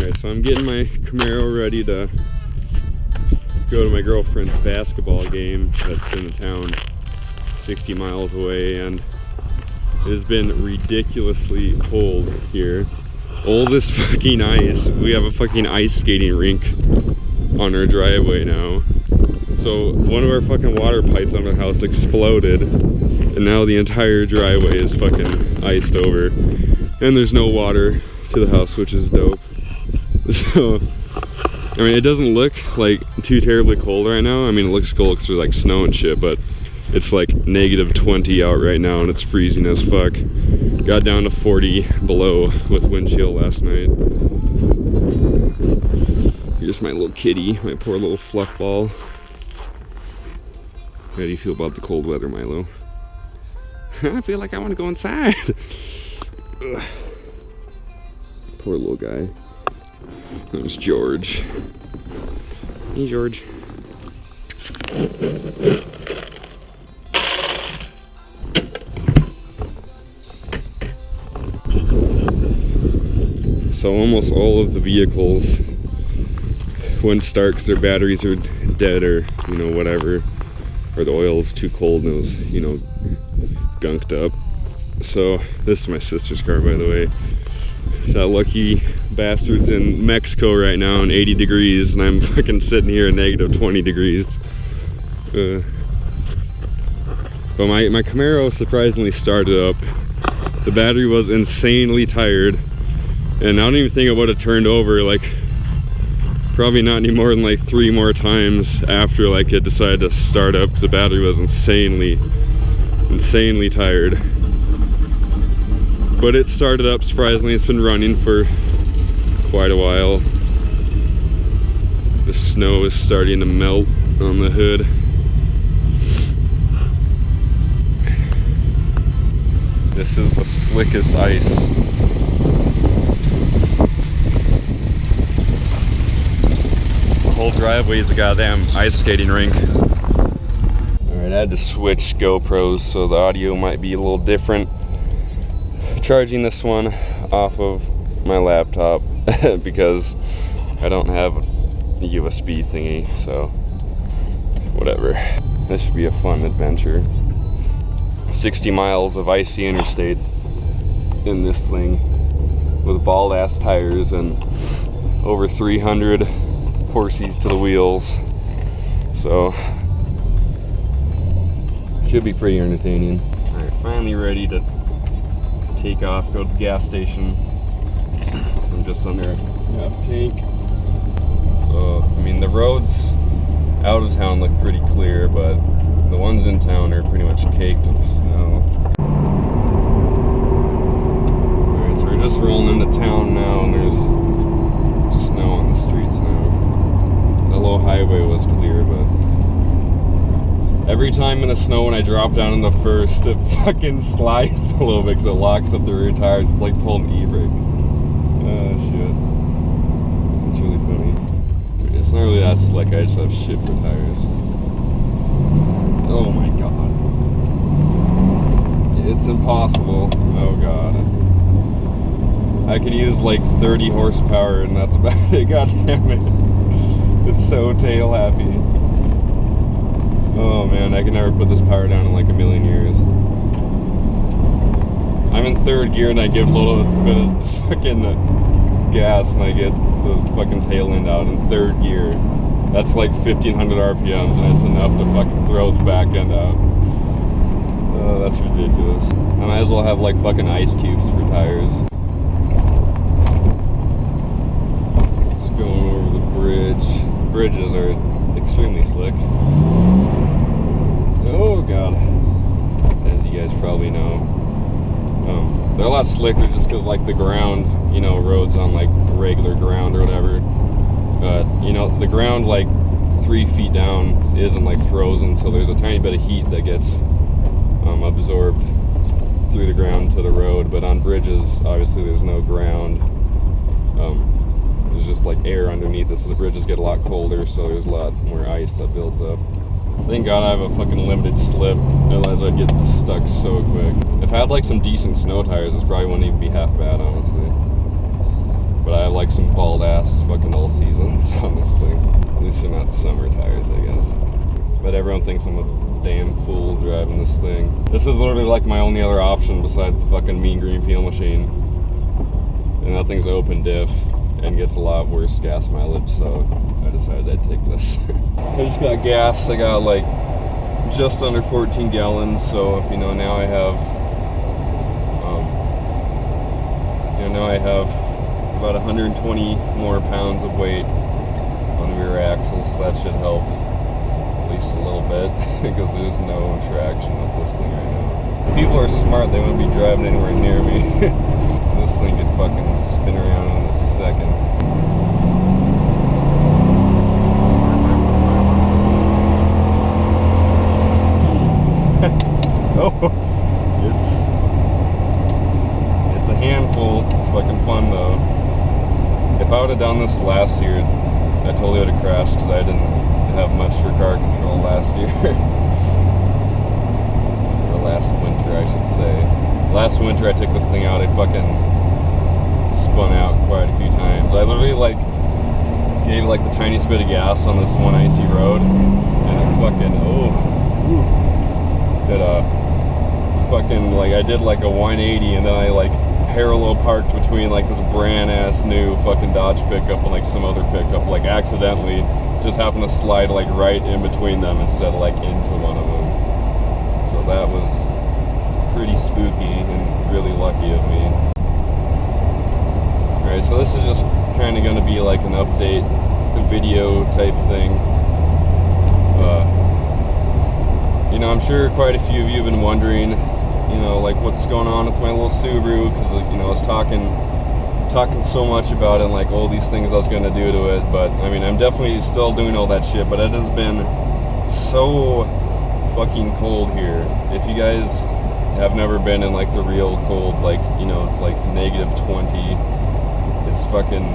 Alright, so I'm getting my Camaro ready to go to my girlfriend's basketball game that's in the town 60 miles away, and it has been ridiculously cold here. All this fucking ice. We have a fucking ice skating rink on our driveway now. So one of our fucking water pipes on our house exploded, and now the entire driveway is fucking iced over. And there's no water to the house, which is dope. So, I mean, it doesn't look like too terribly cold right now. I mean, it looks cold because there's like snow and shit, but it's like -20 out right now and it's freezing as fuck. Got down to 40 below with wind chill last night. Here's my little kitty, my poor little fluff ball. How do you feel about the cold weather, Milo? I feel like I want to go inside. Ugh. Poor little guy. There's George. Hey, George. So almost all of the vehicles wouldn't start because their batteries are dead, or you know, whatever, or the oil is too cold and it was, you know, gunked up. So this is my sister's car, by the way. That lucky bastard's in Mexico right now in 80 degrees, and I'm fucking sitting here at -20 degrees. But my Camaro surprisingly started up. The battery was insanely tired, and I don't even think it would have turned over, like probably not any more than like 3 more times after like it decided to start up, because the battery was insanely tired. But it started up surprisingly. It's been running for quite a while. The snow is starting to melt on the hood. This is the slickest ice. The whole driveway is a goddamn ice skating rink. Alright, I had to switch GoPros, so the audio might be a little different. Charging this one off of my laptop because I don't have a USB thingy, so whatever. This should be a fun adventure. 60 miles of icy interstate in this thing with bald ass tires and over 300 horses to the wheels, so should be pretty entertaining. Alright, finally ready to take off, go to the gas station. I'm just under half tank. So, I mean, the roads out of town look pretty clear, but the ones in town are pretty much caked with snow. Alright, so we're just rolling into town now, and there's snow on the streets now. The low highway was clear, but every time in the snow when I drop down in the first, it fucking slides a little bit because it locks up the rear tires. It's like pulling an e-brake. Oh shit. It's really funny. It's not really that slick, I just have shit for tires. Oh my god. It's impossible. Oh god. I could use like 30 horsepower and that's about it. God damn it. It's so tail happy. Oh man, I could never put this power down in like a million years. I'm in 3rd gear and I give a little bit of fucking gas and I get the fucking tail end out in 3rd gear. That's like 1500 RPMs and it's enough to fucking throw the back end out. Oh, that's ridiculous. I might as well have like fucking ice cubes for tires. Just going over the bridge. Bridges are extremely slick. Oh god, as you guys probably know, they're a lot slicker just because like the ground, you know, roads on like regular ground or whatever, but you know, the ground like 3 feet down isn't like frozen, so there's a tiny bit of heat that gets absorbed through the ground to the road. But on bridges, obviously there's no ground, there's just like air underneath it, so the bridges get a lot colder, so there's a lot more ice that builds up. Thank God I have a fucking limited slip, otherwise I'd get stuck so quick. If I had like some decent snow tires, this probably wouldn't even be half bad, honestly. But I have like some bald ass fucking all seasons on this thing. At least they're not summer tires, I guess. But everyone thinks I'm a damn fool driving this thing. This is literally like my only other option besides the fucking Mean Green Peel machine. And that thing's open diff and gets a lot worse gas mileage, so I decided I'd take this. I just got gas. I got like just under 14 gallons, so you know, now I have about 120 more pounds of weight on the rear axle, so that should help at least a little bit because there's no traction with this thing right now. If people are smart, they wouldn't be driving anywhere near me. This thing could fucking spin around in a second. Oh, it's a handful. It's fucking fun though. If I would have done this last year, I totally would have crashed because I didn't have much for car control last year. Or last winter, I should say. Last winter I took this thing out, I fucking spun out quite a few times. I literally like gave like the tiniest bit of gas on this one icy road, and it fucking, fucking, like, I did like a 180, and then I like parallel parked between like this brand ass new fucking Dodge pickup and like some other pickup, like accidentally just happened to slide like right in between them instead of like into one of them. So that was pretty spooky and really lucky of me. Alright, so this is just kind of going to be like an update video type thing. You know, I'm sure quite a few of you have been wondering, you know, like what's going on with my little Subaru, because, you know, I was talking so much about it and like all these things I was going to do to it. But I mean, I'm definitely still doing all that shit, but it has been so fucking cold here. If you guys have never been in like the real cold, like, you know, like negative 20, it's fucking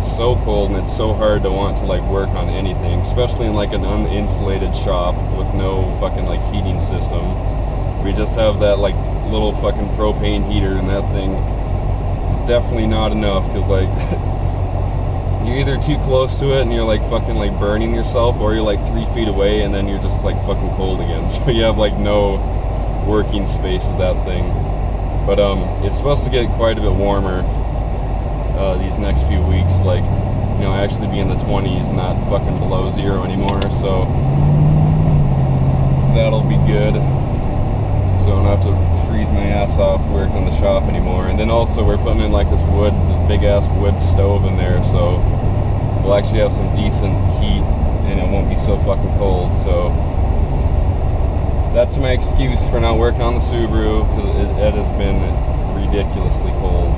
so cold, and it's so hard to want to like work on anything, especially in like an uninsulated shop with no fucking like heating system. We just have that like little fucking propane heater, and that thing is definitely not enough, because like you're either too close to it and you're like fucking like burning yourself, or you're like 3 feet away and then you're just like fucking cold again. So you have like no working space with that thing. But it's supposed to get quite a bit warmer these next few weeks, like, you know, actually be in the 20s, not fucking below zero anymore, so that'll be good. So I don't have to freeze my ass off working in the shop anymore. And then also we're putting in like this big ass wood stove in there, so we'll actually have some decent heat and it won't be so fucking cold. So that's my excuse for not working on the Subaru, because it has been ridiculously cold.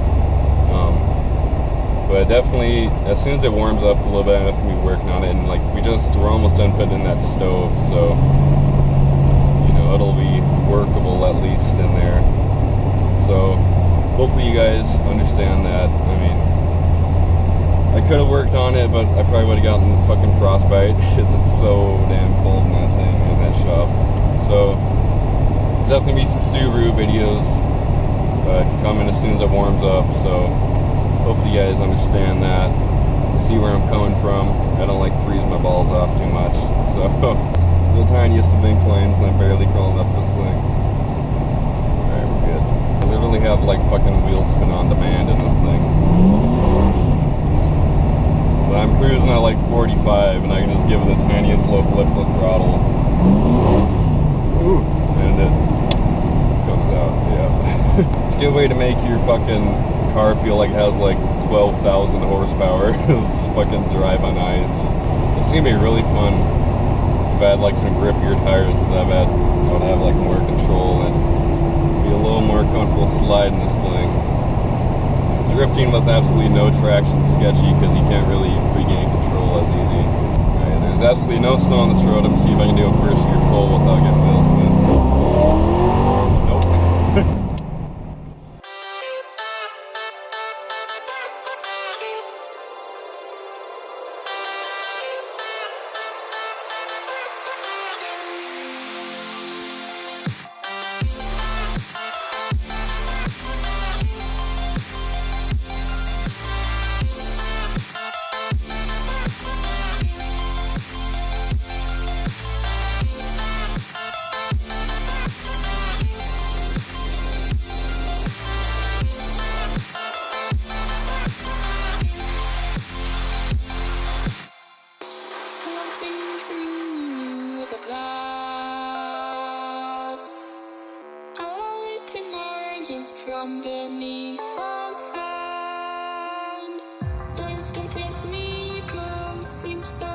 But definitely, as soon as it warms up a little bit, I'm going to be working on it. And like we're almost done putting in that stove, so you know, it'll be workable at least in there. So hopefully you guys understand that. I mean, I could have worked on it, but I probably would have gotten fucking frostbite because it's so damn cold in that thing, in that shop. So there's definitely be some Subaru videos coming as soon as it warms up. So hopefully you guys understand that, see where I'm coming from. I don't like freeze my balls off too much. So the tiniest of inclines, and I'm barely crawling up this thing. Alright, we're good. I literally have like fucking wheel spin on demand in this thing. But I'm cruising at like 45, and I can just give it the tiniest low flip to the throttle. Ooh, and it comes out, yeah. It's a good way to make your fucking car feel like it has like 12,000 horsepower. Just fucking drive on ice. It's gonna be really fun if I had like some grippier tires, because I would have like more control and be a little more comfortable sliding this thing. It's drifting with absolutely no traction sketchy, because you can't really regain control as easy. Right, there's absolutely no snow on this road. I'm gonna see if I can do a first gear pull without getting wheel spin. Nope. from beneath the sand. Dreams can take me across, seem so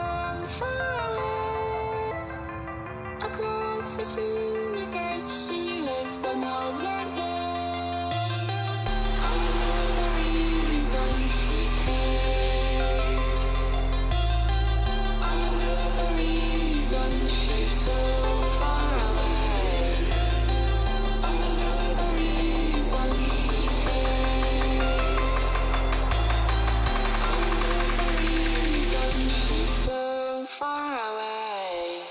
far away. Across the universe, she lives another day. I know the reason she's hate. I know the reason she's so far away. I know the reason she's hate. I know the reason she's so far away.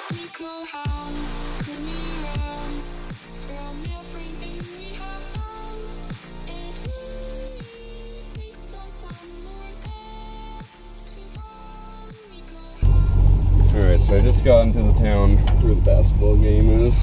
Nico, how could we run from everything we have done? It only takes us one more step to fall. Nico, how Alright, so I just got into the town where the basketball game is.